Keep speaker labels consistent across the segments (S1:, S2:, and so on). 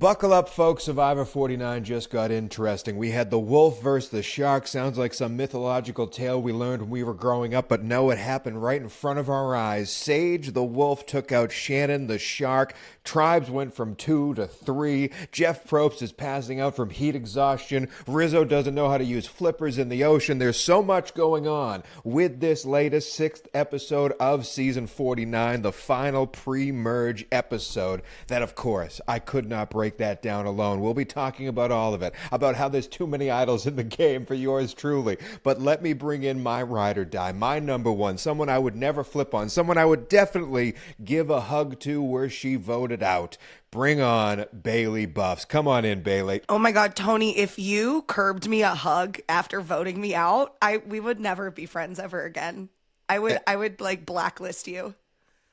S1: Buckle up, folks. Survivor 49 just got interesting. We had the wolf versus the shark. Sounds like some mythological tale we learned when we were growing up, but no, it happened right in front of our eyes. Sage, the wolf, took out Shannon, the shark. Tribes went from 2 to 3. Jeff Probst is passing out from heat exhaustion. Rizo doesn't know how to use flippers in the ocean. There's so much going on with this latest 6th episode of season 49, the final pre-merge episode that, of course, I could not break that down alone. We'll be talking about all of it, about how there's too many idols in the game for yours truly. But let me bring in my ride or die, my number one, someone I would never flip on, someone I would definitely give a hug to were she voted out. Bring on Bailey Buffs. Come on in, Bailey.
S2: Oh my God, Tony, if you curbed me a hug after voting me out, we would never be friends ever again. I would like blacklist you.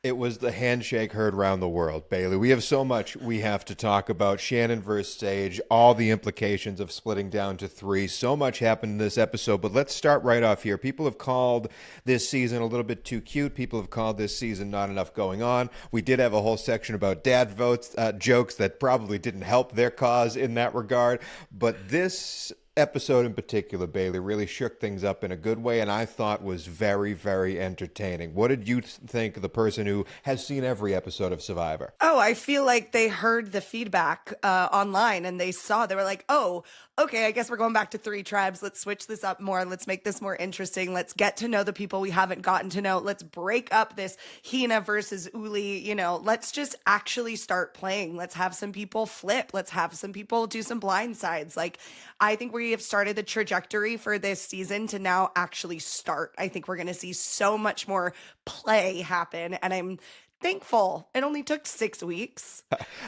S1: It was the handshake heard round the world, Bailey. We have so much we have to talk about. Shannon versus Sage, all the implications of splitting down to 3. So much happened in this episode, but let's start right off here. People have called this season a little bit too cute. People have called this season not enough going on. We did have a whole section about dad votes, jokes that probably didn't help their cause in that regard. But this episode in particular, Bailey, really shook things up in a good way, and I thought was very, very entertaining. What did you think of the person who has seen every episode of Survivor?
S2: Oh, I feel like they heard the feedback online and they were like, oh, okay, I guess we're going back to 3 tribes. Let's switch this up more. Let's make this more interesting. Let's get to know the people we haven't gotten to know. Let's break up this Hina versus Uli. Let's just actually start playing. Let's have some people flip. Let's have some people do some blindsides. Like, I think we have started the trajectory for this season to now actually start. I think we're going to see so much more play happen, and I'm thankful. It only took 6 weeks.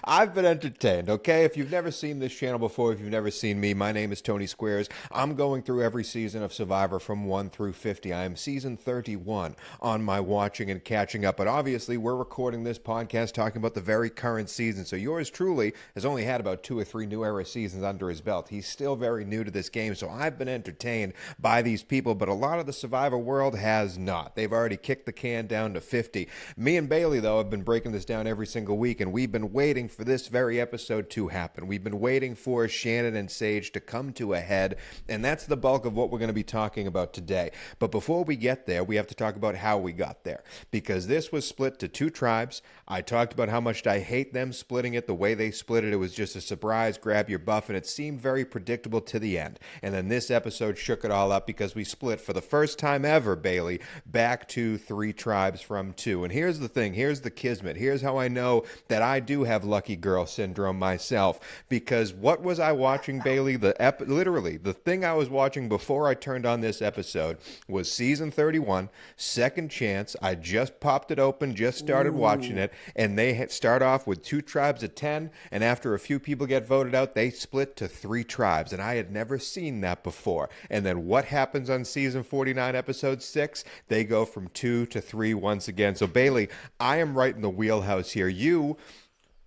S1: I've been entertained, okay? If you've never seen this channel before, if you've never seen me, my name is Tony Squares. I'm going through every season of Survivor from 1 through 50. I am season 31 on my watching and catching up. But obviously, we're recording this podcast talking about the very current season. So yours truly has only had about 2 or 3 new era seasons under his belt. He's still very new to this game. So I've been entertained by these people, but a lot of the Survivor world has not. They've already kicked the can down to 50. Me and Bailey, though, have been breaking this down every single week, and we've been waiting for this very episode to happen. We've been waiting for Shannon and Sage to come to a head, and that's the bulk of what we're going to be talking about today. But before we get there, we have to talk about how we got there, because this was split to 2 tribes. I talked about how much I hate them splitting it the way they split it. It was just a surprise, grab your buff, and it seemed very predictable to the end. And then this episode shook it all up because we split for the first time ever, Bailey, back to 3 tribes from 2. And here's the thing, here's the kismet. Here's how I know that I do have lucky girl syndrome myself, because what was I watching, Bailey? Literally, the thing I was watching before I turned on this episode was season 31, Second Chance. I just popped it open, just started watching it, and they start off with 2 tribes of 10, and after a few people get voted out, they split to 3 tribes, and I had never seen that before. And then what happens on season 49, episode 6? They go from 2 to 3 once again. So Bailey, I am right in the wheelhouse here. You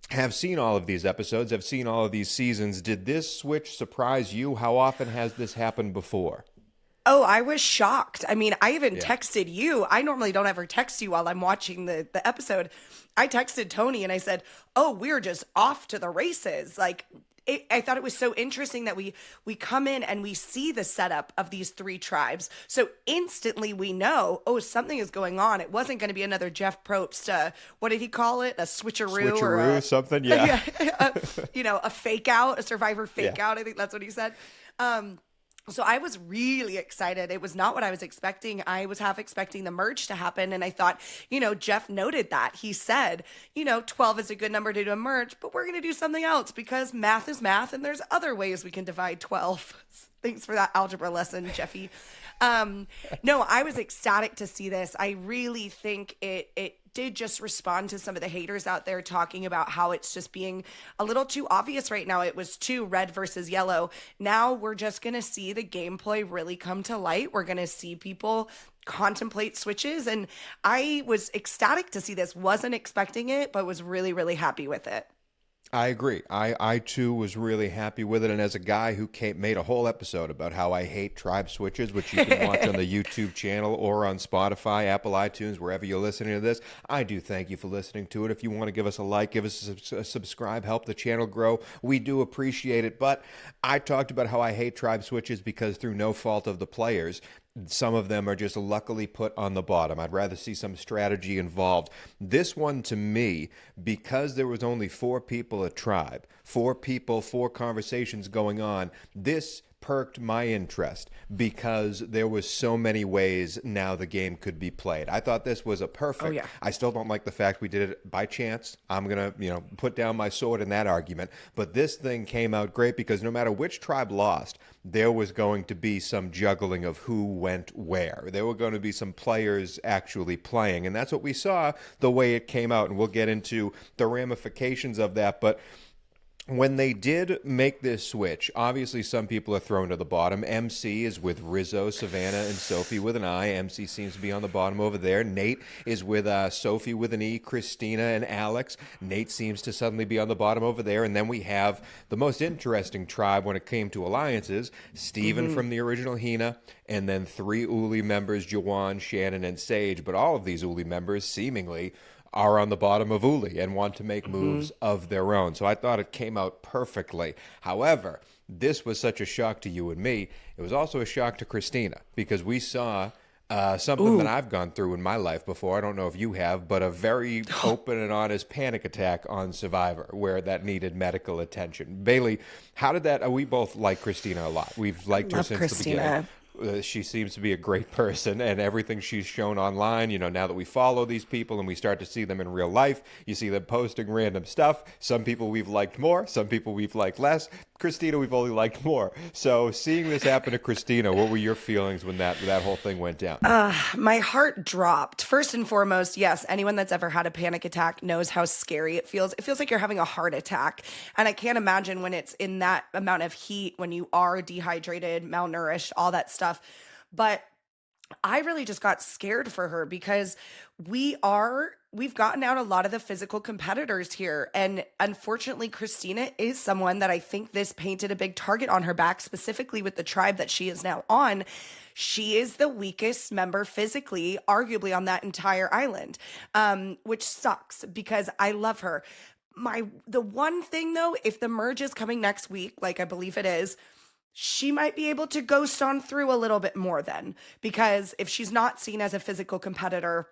S1: have seen all of these episodes, have seen all of these seasons. Did this switch surprise you? How often has this happened before?
S2: Oh, I was shocked. I mean, I even texted you. I normally don't ever text you while I'm watching the episode. I texted Tony and I said, oh, we're just off to the races. Like, I thought it was so interesting that we come in and we see the setup of these 3 tribes. So instantly we know, oh, something is going on. It wasn't going to be another Jeff Probst, what did he call it? A switcheroo?
S1: Switcheroo, something, yeah.
S2: A fake out, a Survivor fake out. I think that's what he said. So I was really excited. It was not what I was expecting. I was half expecting the merge to happen. And I thought, Jeff noted that. He said, 12 is a good number to do a merge, but we're going to do something else because math is math and there's other ways we can divide 12. Thanks for that algebra lesson, Jeffy. No, I was ecstatic to see this. I really think it did just respond to some of the haters out there talking about how it's just being a little too obvious right now. It was too red versus yellow. Now we're just going to see the gameplay really come to light. We're going to see people contemplate switches. And I was ecstatic to see this. Wasn't expecting it, but was really, really happy with it.
S1: I agree. I too was really happy with it. And as a guy who made a whole episode about how I hate tribe switches, which you can watch on the YouTube channel or on Spotify, Apple, iTunes, wherever you're listening to this, I do thank you for listening to it. If you want to give us a like, give us a subscribe, help the channel grow, we do appreciate it. But I talked about how I hate tribe switches because through no fault of the players, some of them are just luckily put on the bottom. I'd rather see some strategy involved. This one, to me, because there was only 4 people a tribe, 4 people, 4 conversations going on, this perked my interest because there was so many ways now the game could be played. I thought this was a perfect.
S2: Oh, yeah.
S1: I still don't like the fact we did it by chance. I'm going to, put down my sword in that argument. But this thing came out great because no matter which tribe lost, there was going to be some juggling of who went where. There were going to be some players actually playing. And that's what we saw the way it came out. And we'll get into the ramifications of that. But when they did make this switch, obviously some people are thrown to the bottom. MC is with Rizo, Savannah, and Sophie with an I. MC seems to be on the bottom over there. Nate is with Sophie with an E, Kristina, and Alex. Nate seems to suddenly be on the bottom over there. And then we have the most interesting tribe when it came to alliances, Steven from the original Hina, and then 3 Uli members, Jawan, Shannon, and Sage. But all of these Uli members seemingly are on the bottom of Uli and want to make moves of their own. So I thought it came out perfectly. However, this was such a shock to you and me. It was also a shock to Kristina because we saw something that I've gone through in my life before. I don't know if you have, but a very open and honest panic attack on Survivor where that needed medical attention. Bailey, how did that? We both like Kristina a lot. We've liked her since the beginning. She seems to be a great person, and everything she's shown online, now that we follow these people and we start to see them in real life, you see them posting random stuff. Some people we've liked more, some people we've liked less. Kristina, we've only liked more. So seeing this happen to Kristina, what were your feelings when that whole thing went down?
S2: My heart dropped. First and foremost, yes, anyone that's ever had a panic attack knows how scary it feels. It feels like you're having a heart attack. And I can't imagine when it's in that amount of heat, when you are dehydrated, malnourished, all that stuff. But I really just got scared for her because we've gotten out a lot of the physical competitors here. And unfortunately, Kristina is someone that I think this painted a big target on her back, specifically with the tribe that she is now on. She is the weakest member physically, arguably on that entire island, which sucks because I love her. The one thing though, if the merge is coming next week, like I believe it is, she might be able to ghost on through a little bit more then, because if she's not seen as a physical competitor,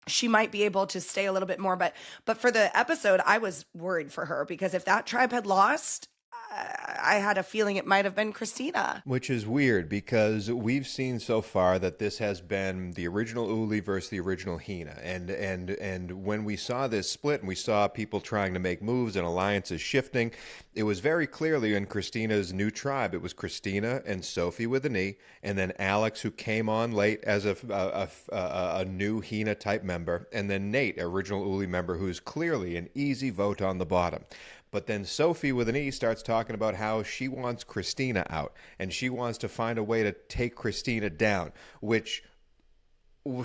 S2: she might be able to stay a little bit more. But for the episode, I was worried for her because if that tribe had lost, I had a feeling it might have been Kristina.
S1: Which is weird because we've seen so far that this has been the original Uli versus the original Hina. And when we saw this split and we saw people trying to make moves and alliances shifting, it was very clearly in Kristina's new tribe. It was Kristina and Sophie with an E, and then Alex, who came on late as a new Hina type member, and then Nate, original Uli member, who's clearly an easy vote on the bottom. But then Sophie with an E starts talking about how she wants Kristina out and she wants to find a way to take Kristina down, which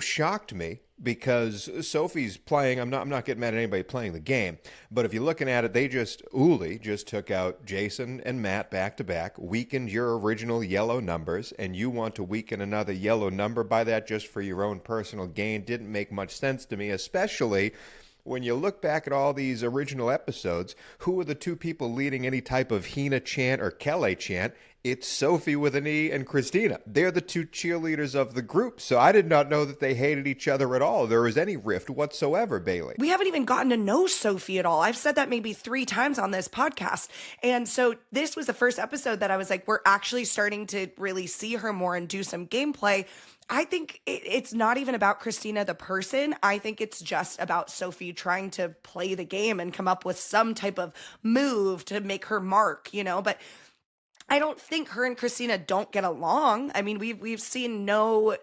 S1: shocked me because Sophie's playing. I'm not getting mad at anybody playing the game, but if you're looking at it, Uli just took out Jason and Matt back to back, weakened your original yellow numbers, and you want to weaken another yellow number by that just for your own personal gain. Didn't make much sense to me, especially when you look back at all these original episodes. Who are the 2 people leading any type of Hina chant or Kele chant? It's Sophie with an E and Kristina. They're the 2 cheerleaders of the group. So I did not know that they hated each other at all. There was any rift whatsoever, Bailey.
S2: We haven't even gotten to know Sophie at all. I've said that maybe 3 times on this podcast. And so this was the first episode that I was like, we're actually starting to really see her more and do some gameplay. I think it's not even about Kristina the person. I think it's just about Sophie trying to play the game and come up with some type of move to make her mark, but I don't think her and Kristina don't get along. I mean, we've seen no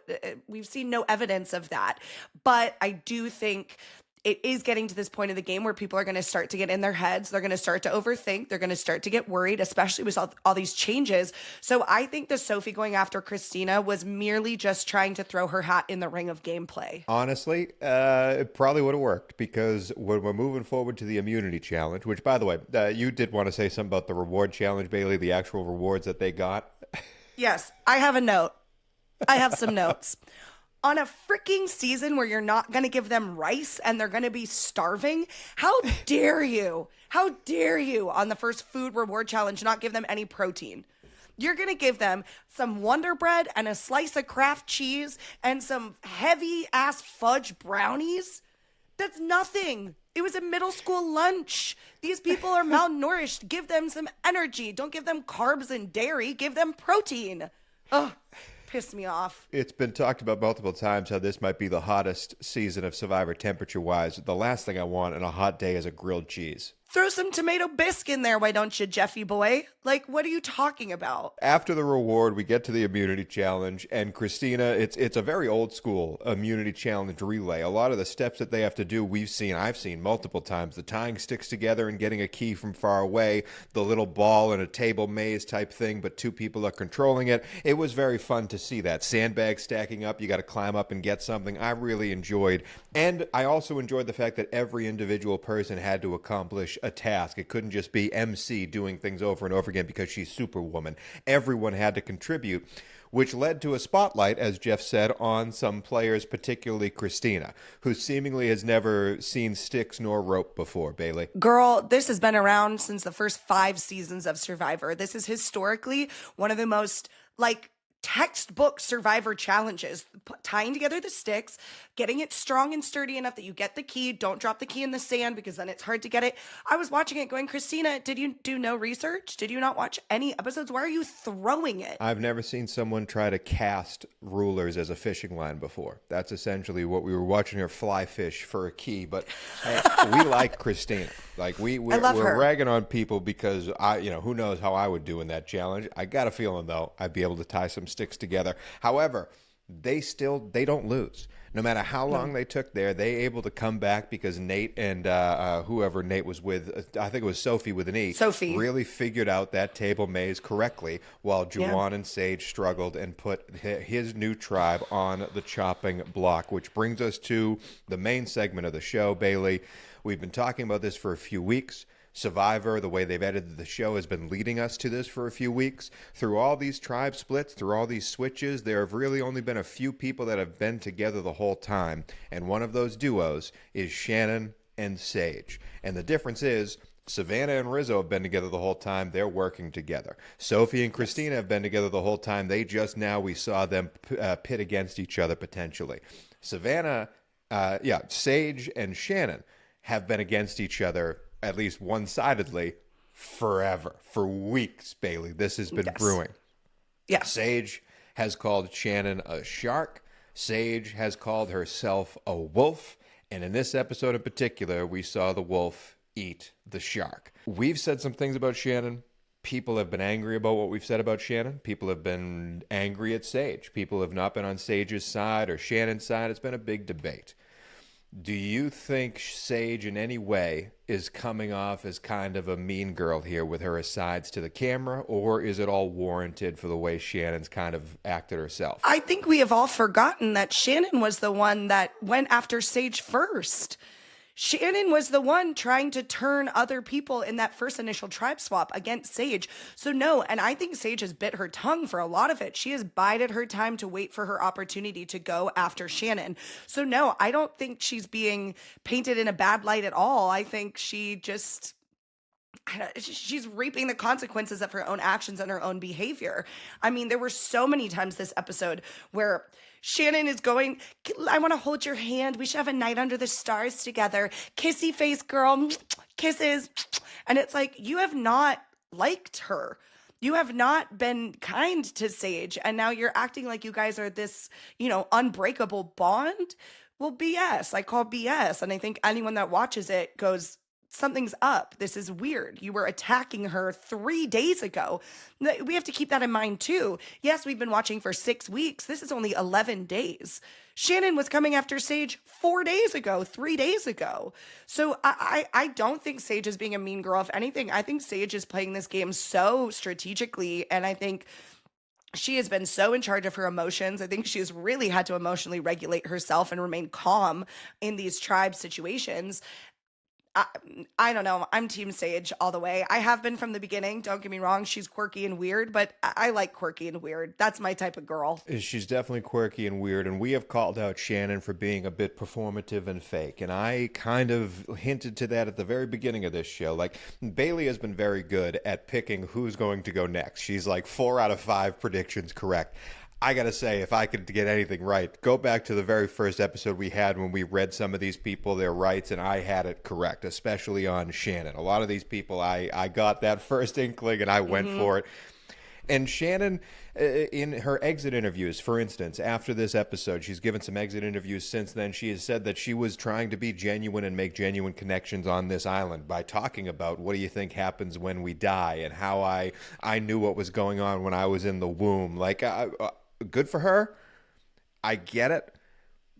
S2: evidence of that. But I do think it is getting to this point of the game where people are going to start to get in their heads. They're going to start to overthink. They're going to start to get worried, especially with all these changes. So I think the Sophie going after Kristina was merely just trying to throw her hat in the ring of gameplay.
S1: Honestly, it probably would have worked, because when we're moving forward to the immunity challenge, which, by the way, you did want to say something about the reward challenge, Bailey, the actual rewards that they got.
S2: Yes, I have a note. I have some notes. On a freaking season where you're not going to give them rice and they're going to be starving, how dare you? How dare you on the first food reward challenge not give them any protein? You're going to give them some Wonder Bread and a slice of Kraft cheese and some heavy-ass fudge brownies? That's nothing. It was a middle school lunch. These people are malnourished. Give them some energy. Don't give them carbs and dairy. Give them protein. Ugh. Pissed me off.
S1: It's been talked about multiple times how this might be the hottest season of Survivor temperature-wise. The last thing I want on a hot day is a grilled cheese.
S2: Throw some tomato bisque in there, why don't you, Jeffy boy? Like, what are you talking about?
S1: After the reward, we get to the immunity challenge, and Kristina, it's a very old school immunity challenge relay. A lot of the steps that they have to do, I've seen multiple times. The tying sticks together and getting a key from far away, the little ball in a table maze type thing, but two people are controlling it. It was very fun to see that. Sandbags stacking up, you got to climb up and get something. I really enjoyed. And I also enjoyed the fact that every individual person had to accomplish a task. It couldn't just be MC doing things over and over again because she's Superwoman. Everyone had to contribute, which led to a spotlight, as Jeff said, on some players, particularly Kristina, who seemingly has never seen sticks nor rope before, Bailey.
S2: Girl, this has been around since the first 5 seasons of Survivor. This is historically one of the most, textbook Survivor challenges. Tying together the sticks, getting it strong and sturdy enough that you get the key. Don't drop the key in the sand because then it's hard to get it. I was watching it going, Kristina, did you do no research? Did you not watch any episodes? Why are you throwing it?
S1: I've never seen someone try to cast rulers as a fishing line before. That's essentially what we were watching her fly fish for a key. But hey, we like Kristina. We're ragging on people because who knows how I would do in that challenge. I got a feeling though I'd be able to tie some sticks together. However, they don't lose. No matter how long they took there, they able to come back because Nate and whoever Nate was with, I think it was Sophie with an E,
S2: Sophie,
S1: really figured out that table maze correctly, while Juwan and Sage struggled and put his new tribe on the chopping block, which brings us to the main segment of the show, Bailey. We've been talking about this for a few weeks. Survivor, the way they've edited the show, has been leading us to this for a few weeks. Through all these tribe splits, through all these switches, there have really only been a few people that have been together the whole time. And one of those duos is Shannon and Sage. And the difference is, Savannah and Rizo have been together the whole time. They're working together. Sophie and Kristina have been together the whole time. We saw them pit against each other potentially. Sage and Shannon have been against each other, at least one-sidedly, forever. For weeks, Bailey. This has been brewing.
S2: Yeah.
S1: Sage has called Shannon a shark. Sage has called herself a wolf. And in this episode in particular, we saw the wolf eat the shark. We've said some things about Shannon. People have been angry about what we've said about Shannon. People have been angry at Sage. People have not been on Sage's side or Shannon's side. It's been a big debate. Do you think Sage in any way is coming off as kind of a mean girl here with her asides to the camera, or is it all warranted for the way Shannon's kind of acted herself?
S2: I think we have all forgotten that Shannon was the one that went after Sage first. Shannon was the one trying to turn other people in that first initial tribe swap against Sage. So no, and I think Sage has bit her tongue for a lot of it. She has bided her time to wait for her opportunity to go after Shannon. So no, I don't think she's being painted in a bad light at all. I think she's reaping the consequences of her own actions and her own behavior. I mean, there were so many times this episode where Shannon is going, I want to hold your hand. We should have a night under the stars together. Kissy face, girl. Kisses. And it's like, you have not liked her. You have not been kind to Sage. And now you're acting like you guys are this, unbreakable bond. Well, BS. I call BS. And I think anyone that watches it goes, something's up. This is weird. You were attacking her 3 days ago. We have to keep that in mind too. Yes, we've been watching for 6 weeks. This is only 11 days. Shannon was coming after Sage 4 days ago, 3 days ago. So I don't think Sage is being a mean girl. If anything, I think Sage is playing this game so strategically, and I think she has been so in charge of her emotions. I think she's really had to emotionally regulate herself and remain calm in these tribe situations. I don't know. I'm Team Sage all the way. I have been from the beginning. Don't get me wrong. She's quirky and weird, but I like quirky and weird. That's my type of girl.
S1: She's definitely quirky and weird, and we have called out Shannon for being a bit performative and fake, and I kind of hinted to that at the very beginning of this show. Like, Bailey has been very good at picking who's going to go next. She's like 4 out of 5 predictions correct. I gotta say, if I could get anything right, go back to the very first episode we had when we read some of these people their rights, and I had it correct, especially on Shannon. A lot of these people, I got that first inkling, and I went for it. And Shannon, in her exit interviews, for instance, after this episode, she's given some exit interviews since then. She has said that she was trying to be genuine and make genuine connections on this island by talking about what do you think happens when we die and how I knew what was going on when I was in the womb. Like, good for her. I get it.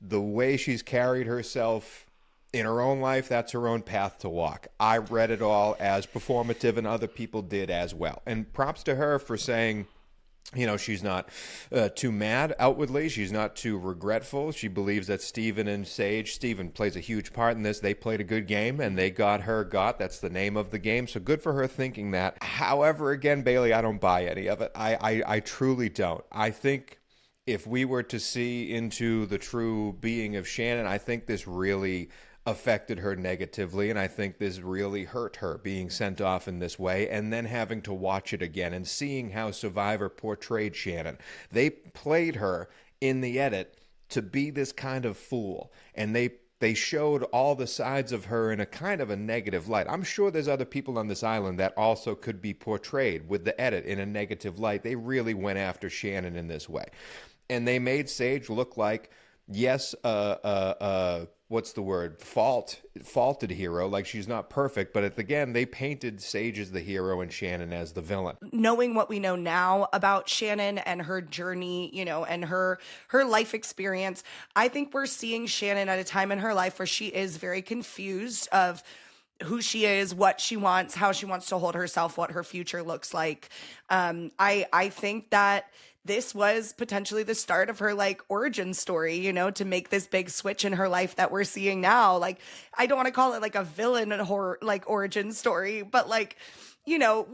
S1: The way she's carried herself in her own life, that's her own path to walk. I read it all as performative, and other people did as well. And props to her for saying, you know, she's not too mad outwardly. She's not too regretful. She believes that Steven and Sage, Steven plays a huge part in this. They played a good game, and they got her got. That's the name of the game. So good for her thinking that. However, again, Bailey, I don't buy any of it. I truly don't. I think if we were to see into the true being of Shannon, I think this really affected her negatively, and I think this really hurt her being sent off in this way, and then having to watch it again and seeing how Survivor portrayed Shannon. They played her in the edit to be this kind of fool, and they showed all the sides of her in a kind of a negative light. I'm sure there's other people on this island that also could be portrayed with the edit in a negative light. They really went after Shannon in this way. And they made Sage look like, yes, what's the word? Faulted hero. Like, she's not perfect, but again, they painted Sage as the hero and Shannon as the villain.
S2: Knowing what we know now about Shannon and her journey, you know, and her life experience, I think we're seeing Shannon at a time in her life where she is very confused of who she is, what she wants, how she wants to hold herself, what her future looks like. I think that this was potentially the start of her like origin story, you know, to make this big switch in her life that we're seeing now. Like, I don't want to call it like a villain horror like origin story, but like, you know,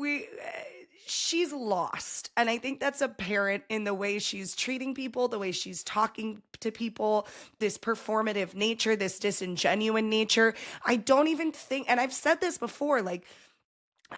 S2: she's lost. And I think that's apparent in the way she's treating people, the way she's talking to people, this performative nature, this disingenuous nature. I don't even think, and I've said this before, like,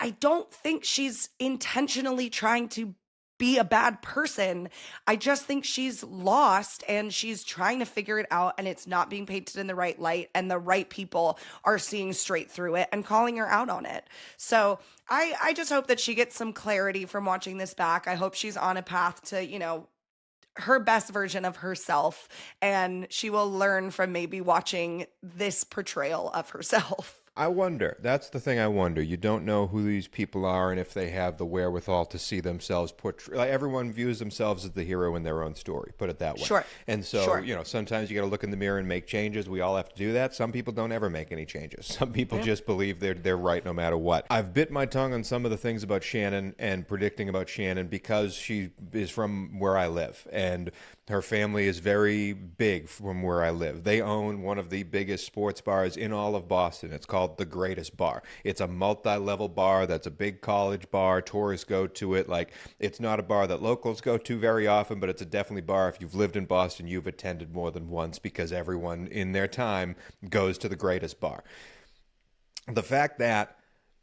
S2: I don't think she's intentionally trying to be a bad person. I just think she's lost and she's trying to figure it out, and it's not being painted in the right light, and the right people are seeing straight through it and calling her out on it. So I just hope that she gets some clarity from watching this back. I hope she's on a path to, you know, her best version of herself, and she will learn from maybe watching this portrayal of herself.
S1: I wonder. That's the thing I wonder. You don't know who these people are and if they have the wherewithal to see themselves portrayed. Like, everyone views themselves as the hero in their own story, put it that way.
S2: Sure.
S1: And so, you know, sometimes you got to look in the mirror and make changes. We all have to do that. Some people don't ever make any changes. Some people just believe they're right no matter what. I've bit my tongue on some of the things about Shannon and predicting about Shannon because she is from where I live, and her family is very big from where I live. They own one of the biggest sports bars in all of Boston. It's called The Greatest Bar. It's a multi-level bar that's a big college bar. Tourists go to it. Like, it's not a bar that locals go to very often, but it's a definitely bar. If you've lived in Boston, you've attended more than once because everyone in their time goes to The Greatest Bar. The fact that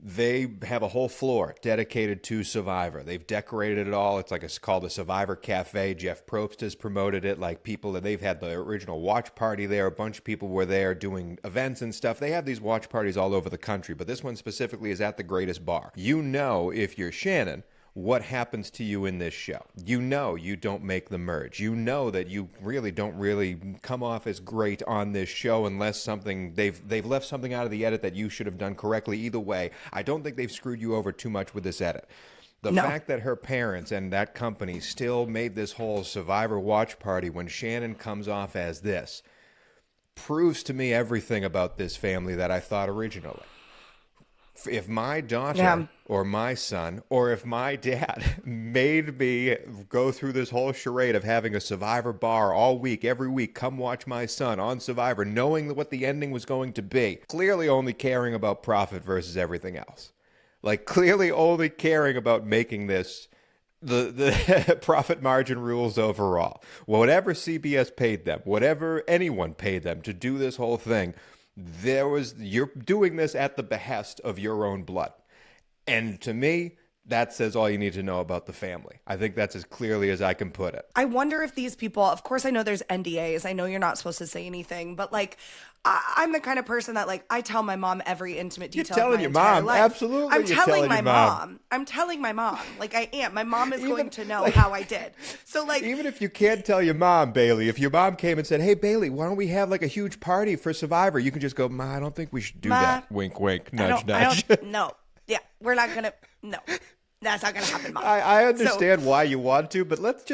S1: they have a whole floor dedicated to Survivor. They've decorated it all. It's called a Survivor Cafe. Jeff Probst has promoted it. Like, people, they've had the original watch party there. A bunch of people were there doing events and stuff. They have these watch parties all over the country, but this one specifically is at the Greatest Bar. You know, if you're Shannon, what happens to you in this show. You know you don't make the merge. You know that you really don't really come off as great on this show unless something they've left something out of the edit that you should have done correctly. Either way, I don't think they've screwed you over too much with this edit. The fact that her parents and that company still made this whole Survivor watch party when Shannon comes off as this proves to me everything about this family that I thought originally. If my daughter or my son or if my dad made me go through this whole charade of having a Survivor bar all week, every week, come watch my son on Survivor, knowing what the ending was going to be, clearly only caring about profit versus everything else. Like, clearly only caring about making this the profit margin rules overall. Whatever CBS paid them, whatever anyone paid them to do this whole thing, you're doing this at the behest of your own blood. And to me, that says all you need to know about the family. I think that's as clearly as I can put it.
S2: I wonder if these people, of course I know there's NDAs, I know you're not supposed to say anything, but like, I'm the kind of person that like, I tell my mom every intimate detail
S1: You're telling
S2: of my
S1: your
S2: entire
S1: mom,
S2: life.
S1: absolutely.
S2: I'm telling my
S1: mom.
S2: mom. I'm telling my mom. Like I am. My mom is going to know how I did. So like,
S1: even if you can't tell your mom, Bailey, if your mom came and said, hey, Bailey, why don't we have like a huge party for Survivor? You can just go, Ma, I don't think we should do that. Wink, wink, nudge, nudge.
S2: No. Yeah, we're not going to. No. That's not going to happen, Mom.
S1: I understand why you want to, but let's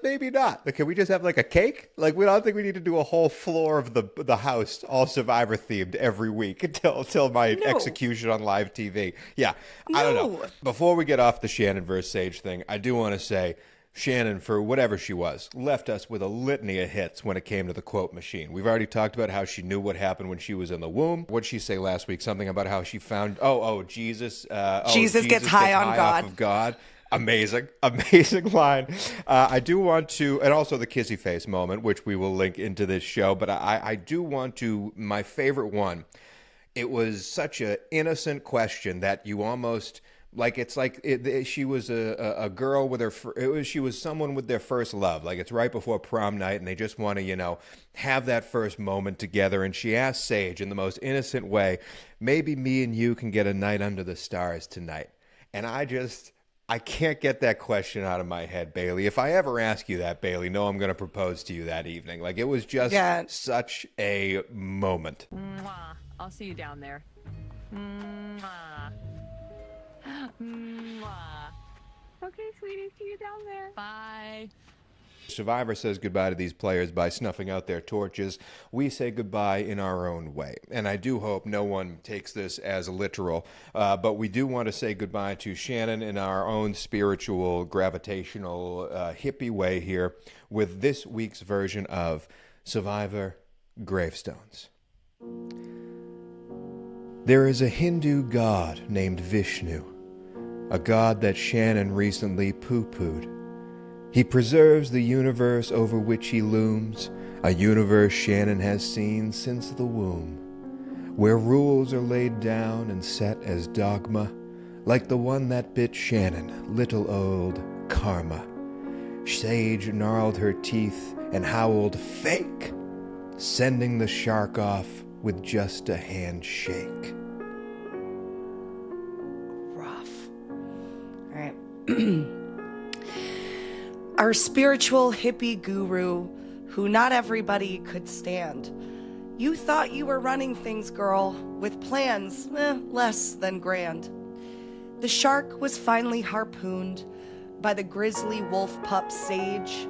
S1: maybe not. Like, can we just have like a cake? Like, we don't think we need to do a whole floor of the house all Survivor themed every week until my execution on live TV. Yeah, I don't know. Before we get off the Shannon versus Sage thing, I do want to say Shannon, for whatever she was, left us with a litany of hits when it came to the quote machine. We've already talked about how she knew what happened when she was in the womb. What'd she say last week? Something about how she found, Jesus. Jesus
S2: gets high on God.
S1: Off of God. Amazing line. I do want to, and also the kissy face moment, which we will link into this show, but I do want to, my favorite one, it was such an innocent question that you almost... Like, it's like she was a girl with she was someone with their first love. Like, it's right before prom night and they just want to, have that first moment together. And she asked Sage in the most innocent way, maybe me and you can get a night under the stars tonight. And I can't get that question out of my head, Bailey. If I ever ask you that, Bailey, no, I'm going to propose to you that evening. Like, it was just such a moment.
S3: Mwah. I'll see you down there. Mwah. Mwah. Okay, sweetie, see you down there. Bye.
S1: Survivor says goodbye to these players by snuffing out their torches. We say goodbye in our own way. And I do hope no one takes this as literal, but we do want to say goodbye to Shannon in our own spiritual, gravitational, hippie way here with this week's version of Survivor Gravestones. There is a Hindu god named Vishnu, a god that Shannon recently poo-pooed. He preserves the universe over which he looms, a universe Shannon has seen since the womb, where rules are laid down and set as dogma, like the one that bit Shannon, little old karma. Sage gnarled her teeth and howled, "Fake!" sending the shark off with just a handshake.
S2: Rough. All right. Our spiritual hippie guru, who not everybody could stand. You thought you were running things, girl, with plans less than grand. The shark was finally harpooned by the grizzly wolf pup Sage,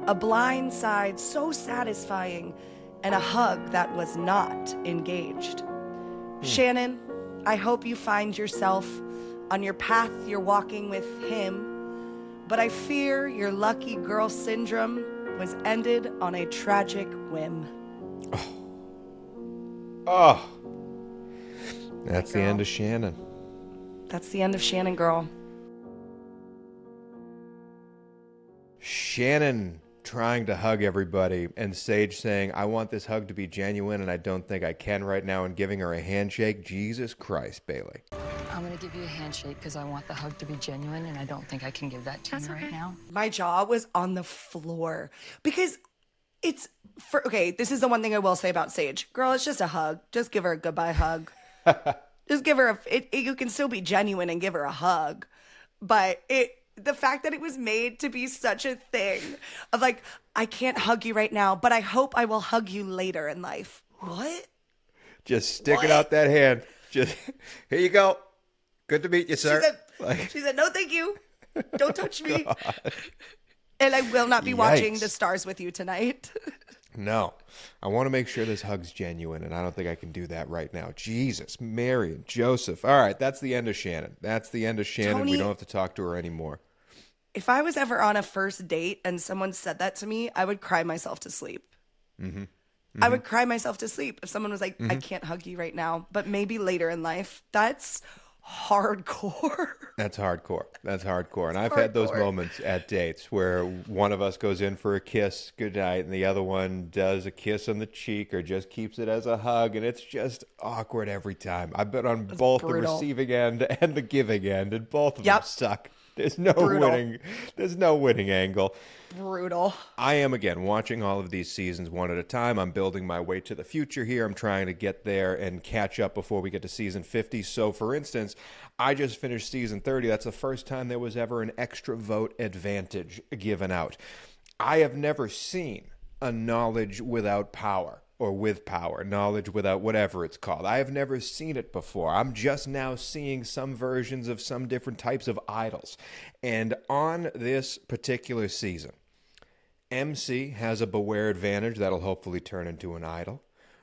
S2: a blindside so satisfying, and a hug that was not engaged. Shannon, I hope you find yourself on your path you're walking with him, but I fear your lucky girl syndrome was ended on a tragic whim.
S1: Oh. That's the end of Shannon.
S2: That's the end of Shannon, girl.
S1: Shannon trying to hug everybody and Sage saying, I want this hug to be genuine and I don't think I can right now, and giving her a handshake. Jesus Christ, Bailey.
S4: I'm going to give you a handshake because I want the hug to be genuine and I don't think I can give that to you right now.
S2: My jaw was on the floor because this is the one thing I will say about Sage. Girl, it's just a hug. Just give her a goodbye hug. Just give her you can still be genuine and give her a hug. But the fact that it was made to be such a thing of like, I can't hug you right now, but I hope I will hug you later in life. What?
S1: Just sticking out that hand. Just, here you go. Good to meet you, sir.
S2: She said, no, thank you. Don't touch me. And I will not be watching The Stars with you tonight.
S1: No. I want to make sure this hug's genuine, and I don't think I can do that right now. Jesus, Mary and Joseph. All right, that's the end of Shannon. That's the end of Shannon.
S2: Tony,
S1: we don't have to talk to her anymore.
S2: If I was ever on a first date and someone said that to me, I would cry myself to sleep. Mm-hmm. I would cry myself to sleep if someone was like, I can't hug you right now, but maybe later in life. That's hardcore.
S1: That's hardcore. And I've had those moments at dates where one of us goes in for a kiss goodnight and the other one does a kiss on the cheek or just keeps it as a hug, and it's just awkward every time. I've been on both the receiving end and the giving end, and both of them suck. There's no winning. There's no winning angle.
S2: Brutal.
S1: I am, again, watching all of these seasons one at a time. I'm building my way to the future here. I'm trying to get there and catch up before we get to season 50. So, for instance, I just finished season 30. That's the first time there was ever an extra vote advantage given out. I have never seen a knowledge without power. Or with power, knowledge without whatever it's called. I have never seen it before. I'm just now seeing some versions of some different types of idols. And on this particular season, MC has a beware advantage that'll hopefully turn into an idol.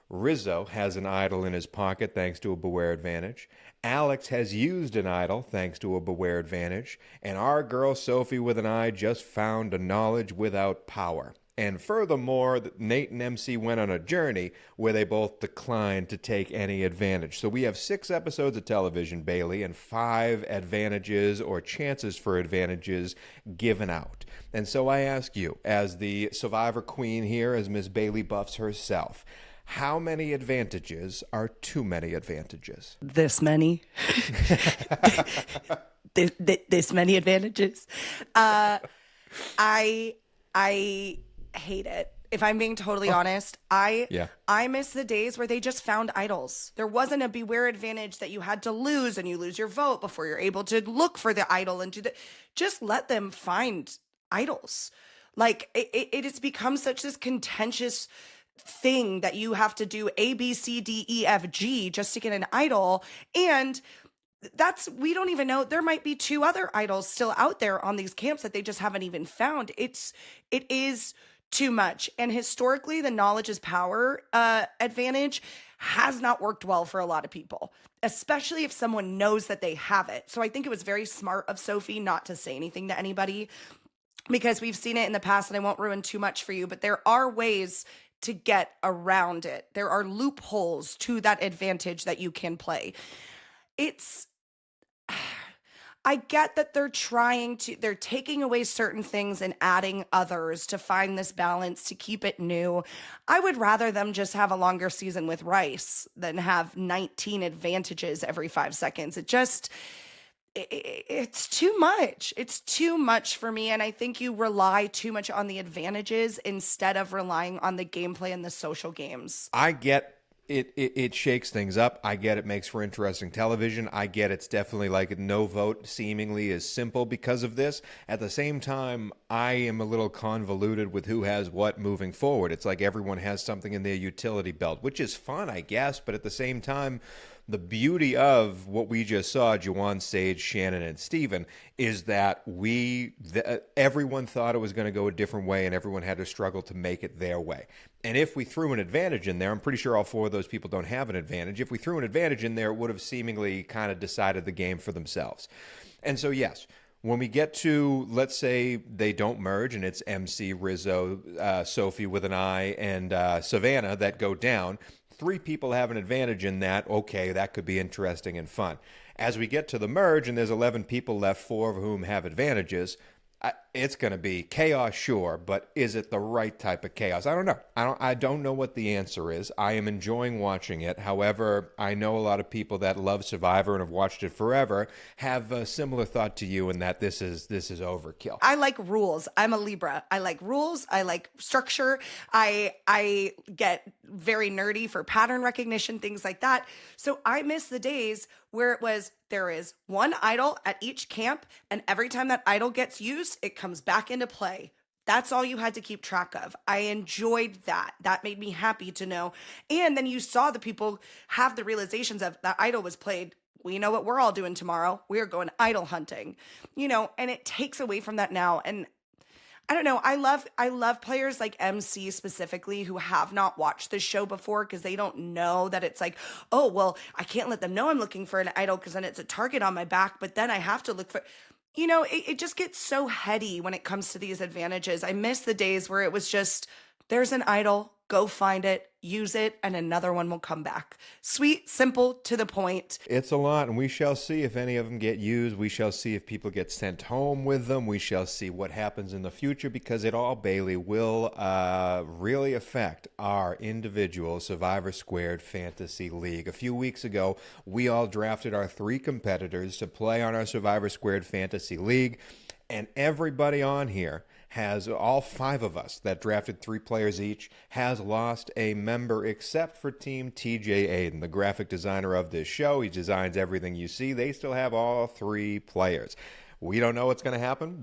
S1: Rizo has an idol in his pocket thanks to a beware advantage. Alex has used an idol thanks to a beware advantage. And our girl Sophie with an eye just found a knowledge without power. And furthermore, Nate and MC went on a journey where they both declined to take any advantage. So we have 6 episodes of television, Bailey, and 5 advantages or chances for advantages given out. And so I ask you, as the Survivor Queen here, as Miss Bailey Buffs herself, how many advantages are too many advantages?
S2: This many. this many advantages. I hate it. If I'm being totally honest, I miss the days where they just found idols. There wasn't a beware advantage that you had to lose and you lose your vote before you're able to look for the idol and just let them find idols. Like it has become such this contentious thing that you have to do A, B, C, D, E, F, G just to get an idol. And we don't even know. There might be 2 other idols still out there on these camps that they just haven't even found. It is too much. And historically, the knowledge is power advantage has not worked well for a lot of people, especially if someone knows that they have it. So I think it was very smart of Sophie not to say anything to anybody, because we've seen it in the past, and I won't ruin too much for you, but there are ways to get around it. There are loopholes to that advantage that you can play. I get that they're taking away certain things and adding others to find this balance, to keep it new. I would rather them just have a longer season with Rice than have 19 advantages every 5 seconds. It's too much. It's too much for me. And I think you rely too much on the advantages instead of relying on the gameplay and the social games.
S1: I get it shakes things up. I get it makes for interesting television. I get it's definitely like no vote seemingly is simple because of this. At the same time, I am a little convoluted with who has what moving forward. It's like everyone has something in their utility belt, which is fun, I guess. But at the same time, the beauty of what we just saw, Juwan, Sage, Shannon, and Steven, is that everyone thought it was going to go a different way, and everyone had to struggle to make it their way. And if we threw an advantage in there, I'm pretty sure all 4 of those people don't have an advantage. If we threw an advantage in there, it would have seemingly kind of decided the game for themselves. And so, yes, when we get to, let's say they don't merge, and it's MC, Rizo, Sophie with an eye, and Savannah that go down, 3 people have an advantage in that. Okay, that could be interesting and fun. As we get to the merge and there's 11 people left, 4 of whom have advantages, it's going to be chaos, sure, but is it the right type of chaos? I don't know. I don't know what the answer is. I am enjoying watching it. However, I know a lot of people that love Survivor and have watched it forever have a similar thought to you in that this is overkill.
S2: I like rules. I'm a Libra. I like rules. I like structure. I get very nerdy for pattern recognition, things like that. So I miss the days where it was, there is one idol at each camp, and every time that idol gets used, it comes back into play. That's all you had to keep track of. I enjoyed that. That made me happy to know. And then you saw the people have the realizations of that idol was played. We know what we're all doing tomorrow. We are going idol hunting, and it takes away from that now. And I don't know. I love players like MC specifically who have not watched this show before because they don't know that it's like, oh, well, I can't let them know I'm looking for an idol because then it's a target on my back, but then I have to look for, it just gets so heady when it comes to these advantages. I miss the days where it was just, there's an idol, go find it, use it, and another one will come back. Sweet, simple, to the point.
S1: It's a lot, and we shall see if any of them get used. We shall see if people get sent home with them. We shall see what happens in the future, because it all, Bailey, will really affect our individual Survivor Squared Fantasy League. A few weeks ago, we all drafted our 3 competitors to play on our Survivor Squared Fantasy League, and everybody on here has, all 5 of us that drafted 3 players each, has lost a member except for Team TJ Aiden, the graphic designer of this show. He designs everything you see. They still have all 3 players. We don't know what's going to happen.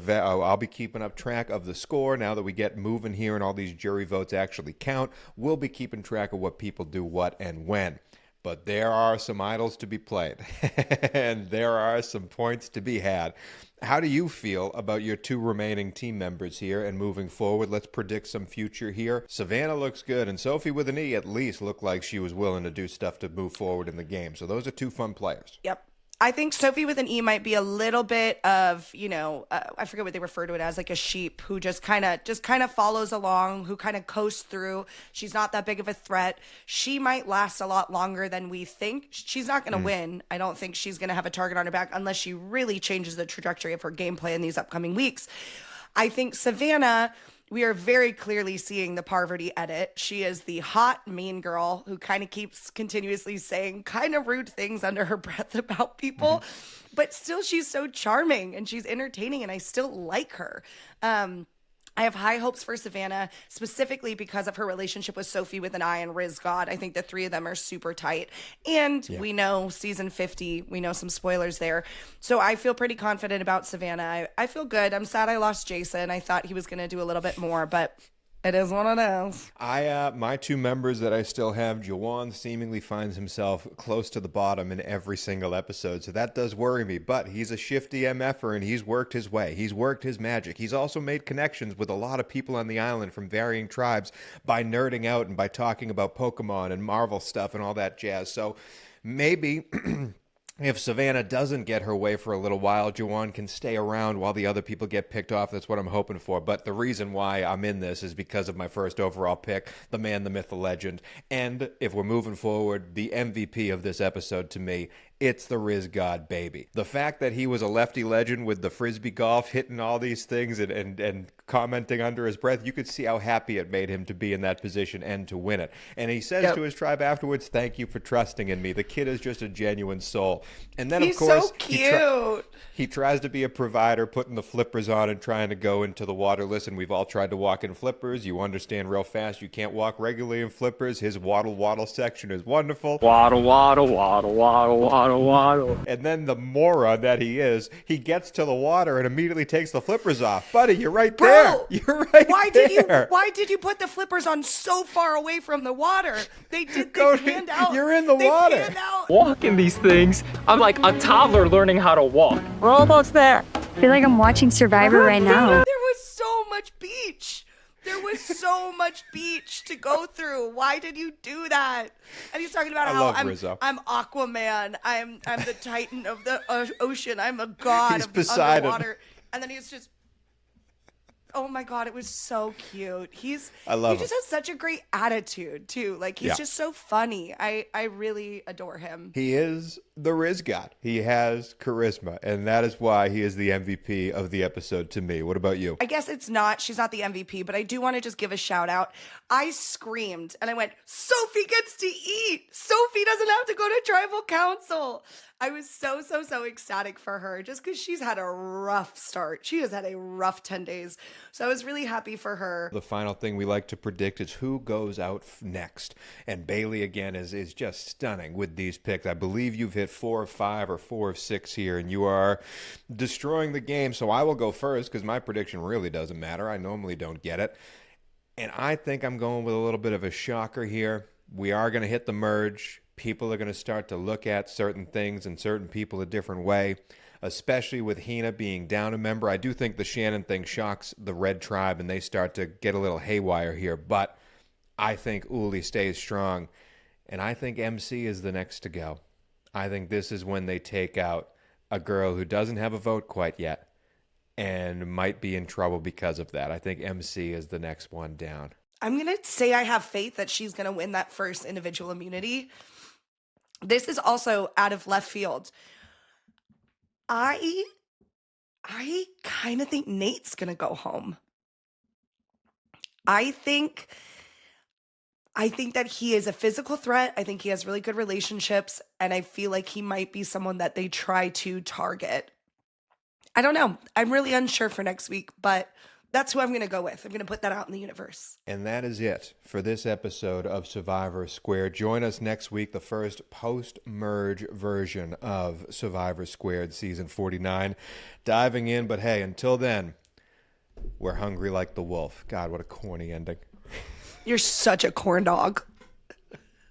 S1: I'll be keeping up track of the score now that we get moving here and all these jury votes actually count. We'll be keeping track of what people do what and when. But there are some idols to be played, and there are some points to be had. How do you feel about your 2 remaining team members here and moving forward? Let's predict some future here. Savannah looks good, and Sophie with an E at least looked like she was willing to do stuff to move forward in the game. So those are 2 fun players.
S2: Yep. I think Sophie with an E might be a little bit of, I forget what they refer to it as, like a sheep who just kind of follows along, who kind of coasts through. She's not that big of a threat. She might last a lot longer than we think. She's not going to win. I don't think she's going to have a target on her back unless she really changes the trajectory of her gameplay in these upcoming weeks. I think Savannah, we are very clearly seeing the Parvati edit. She is the hot mean girl who kind of keeps continuously saying kind of rude things under her breath about people, but still she's so charming and she's entertaining and I still like her. I have high hopes for Savannah, specifically because of her relationship with Sophie with an I and Riz God. I think the 3 of them are super tight. And we know season 50, we know some spoilers there. So I feel pretty confident about Savannah. I feel good. I'm sad I lost Jason. I thought he was going to do a little bit more, but it is what it is.
S1: My 2 members that I still have, Jawan seemingly finds himself close to the bottom in every single episode, so that does worry me. But he's a shifty MFer, and he's worked his way. He's worked his magic. He's also made connections with a lot of people on the island from varying tribes by nerding out and by talking about Pokemon and Marvel stuff and all that jazz. So maybe if Savannah doesn't get her way for a little while, Jawan can stay around while the other people get picked off. That's what I'm hoping for. But the reason why I'm in this is because of my first overall pick, the man, the myth, the legend. And if we're moving forward, the MVP of this episode to me, it's the Riz God baby. The fact that he was a lefty legend with the Frisbee golf, hitting all these things and commenting under his breath, you could see how happy it made him to be in that position and to win it. And he says to his tribe afterwards, thank you for trusting in me. The kid is just a genuine soul. And then,
S2: He's
S1: of course,
S2: so cute.
S1: He tries to be a provider, putting the flippers on and trying to go into the water. Listen, we've all tried to walk in flippers. You understand real fast you can't walk regularly in flippers. His waddle section is wonderful.
S5: Waddle, waddle, waddle, waddle, waddle, waddle.
S1: And then the moron that he is, he gets to the water and immediately takes the flippers off. Buddy, you're right there. You're right there.
S2: Why did you put the flippers on so far away from the water? They panned out.
S1: You're in the water.
S2: Panned out.
S5: Walking these things, I'm like a toddler learning how to walk.
S3: We're almost there.
S6: I feel like I'm watching Survivor right now.
S2: There was so much beach. There was so much beach to go through. Why did you do that? And he's talking about how I'm Aquaman. I'm the Titan of the ocean. I'm a god of the water. And then he's just Oh my God, it was so cute. He just has such a great attitude too. Like he's just so funny. I really adore him.
S1: He is the Riz God. He has charisma, and that is why he is the MVP of the episode to me. What about you?
S2: I guess she's not the MVP, but I do want to just give a shout out. I screamed and I went, Sophie gets to eat. Sophie doesn't have to go to tribal council. I was so ecstatic for her just because she's had a rough start. She has had a rough 10 days. So I was really happy for her.
S1: The final thing we like to predict is who goes out next. And Bailey, again, is just stunning with these picks. I believe you've hit 4 of 5 or 4 of 6 here, and you are destroying the game. So I will go first because my prediction really doesn't matter. I normally don't get it. And I think I'm going with a little bit of a shocker here. We are going to hit the merge. People are going to start to look at certain things and certain people a different way, especially with Hina being down a member. I do think the Shannon thing shocks the Red Tribe and they start to get a little haywire here, but I think Uli stays strong, and I think MC is the next to go. I think this is when they take out a girl who doesn't have a vote quite yet and might be in trouble because of that. I think MC is the next one down.
S2: I'm going to say I have faith that she's going to win that first individual immunity. This is also out of left field. I kind of think Nate's going to go home. I think that he is a physical threat. I think he has really good relationships, and I feel like he might be someone that they try to target. I don't know. I'm really unsure for next week, but that's who I'm going to go with. I'm going to put that out in the universe.
S1: And that is it for this episode of Survivor Squared. Join us next week, the first post-merge version of Survivor Squared Season 49. Diving in, but hey, until then, we're hungry like the wolf. God, what a corny ending.
S2: You're such a corn dog.